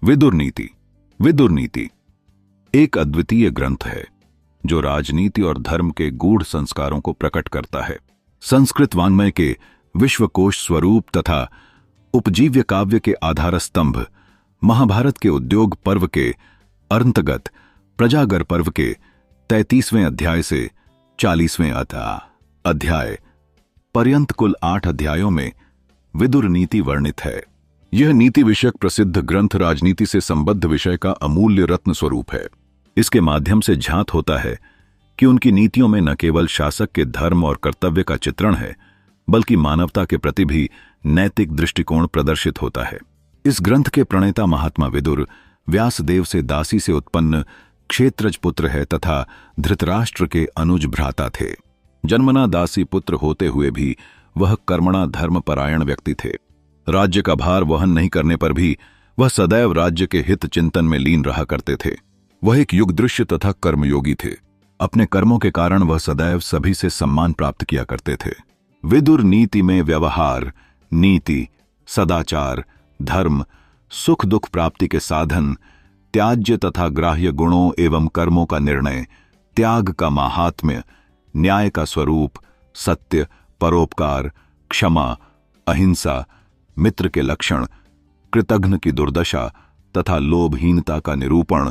विदुर नीति। विदुर नीति एक अद्वितीय ग्रंथ है जो राजनीति और धर्म के गूढ़ संस्कारों को प्रकट करता है। संस्कृत वाङ्मय के विश्वकोश स्वरूप तथा उपजीव्य काव्य के आधार स्तंभ, महाभारत के उद्योग पर्व के अंतर्गत प्रजागर पर्व के 33वें अध्याय से 40वें अध्याय पर्यंत कुल 8 अध्यायों में विदुर नीति वर्णित है। यह नीति विषयक प्रसिद्ध ग्रंथ राजनीति से संबद्ध विषय का अमूल्य रत्न स्वरूप है। इसके माध्यम से झांत होता है कि उनकी नीतियों में न केवल शासक के धर्म और कर्तव्य का चित्रण है, बल्कि मानवता के प्रति भी नैतिक दृष्टिकोण प्रदर्शित होता है। इस ग्रंथ के प्रणेता महात्मा विदुर व्यासदेव से दासी से उत्पन्न क्षेत्रज पुत्र है तथा धृतराष्ट्र के अनुज भ्राता थे। जन्मना दासी पुत्र होते हुए भी वह कर्मणा धर्मपरायण व्यक्ति थे। राज्य का भार वहन नहीं करने पर भी वह सदैव राज्य के हित चिंतन में लीन रहा करते थे। वह एक युगदृश्य तथा कर्मयोगी थे। अपने कर्मों के कारण वह सदैव सभी से सम्मान प्राप्त किया करते थे। विदुर नीति में व्यवहार, नीति, सदाचार, धर्म, सुख दुख प्राप्ति के साधन, त्याज्य तथा ग्राह्य गुणों एवं कर्मों का निर्णय, त्याग का माहात्म्य, न्याय का स्वरूप, सत्य, परोपकार, क्षमा, अहिंसा, मित्र के लक्षण, कृतघ्न की दुर्दशा तथा लोभहीनता का निरूपण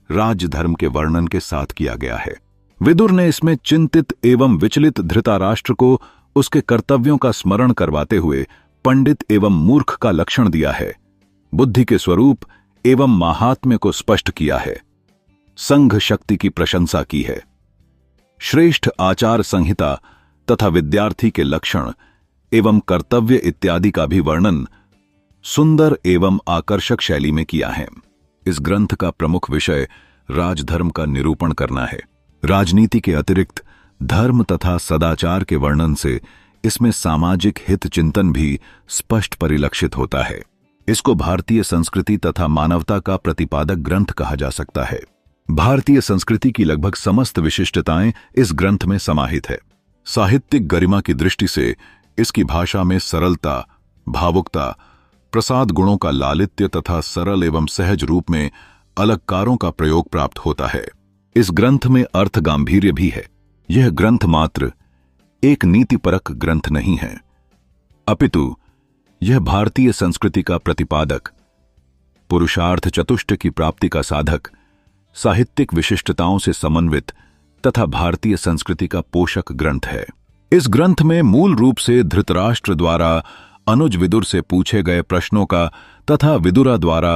राजधर्म के वर्णन के साथ किया गया है। विदुर ने इसमें चिंतित एवं विचलित धृतराष्ट्र को उसके कर्तव्यों का स्मरण करवाते हुए पंडित एवं मूर्ख का लक्षण दिया है, बुद्धि के स्वरूप एवं माहात्म्य को स्पष्ट किया है, संघ शक्ति की प्रशंसा की है, श्रेष्ठ आचार संहिता तथा विद्यार्थी के लक्षण एवं कर्तव्य इत्यादि का भी वर्णन सुंदर एवं आकर्षक शैली में किया है। इस ग्रंथ का प्रमुख विषय राजधर्म का निरूपण करना है। राजनीति के अतिरिक्त धर्म तथा सदाचार के वर्णन से इसमें सामाजिक हित चिंतन भी स्पष्ट परिलक्षित होता है। इसको भारतीय संस्कृति तथा मानवता का प्रतिपादक ग्रंथ कहा जा सकता है। भारतीय संस्कृति की लगभग समस्त विशिष्टताएं इस ग्रंथ में समाहित है। साहित्यिक गरिमा की दृष्टि से इसकी भाषा में सरलता, भावुकता, प्रसाद गुणों का लालित्य तथा सरल एवं सहज रूप में अलंकारों का प्रयोग प्राप्त होता है। इस ग्रंथ में अर्थ गांभीर्य भी है। यह ग्रंथ मात्र एक नीतिपरक ग्रंथ नहीं है, अपितु यह भारतीय संस्कृति का प्रतिपादक, पुरुषार्थ चतुष्ट की प्राप्ति का साधक, साहित्यिक विशिष्टताओं से समन्वित तथा भारतीय संस्कृति का पोषक ग्रंथ है। इस ग्रंथ में मूल रूप से धृतराष्ट्र द्वारा अनुज विदुर से पूछे गए प्रश्नों का तथा विदुरा द्वारा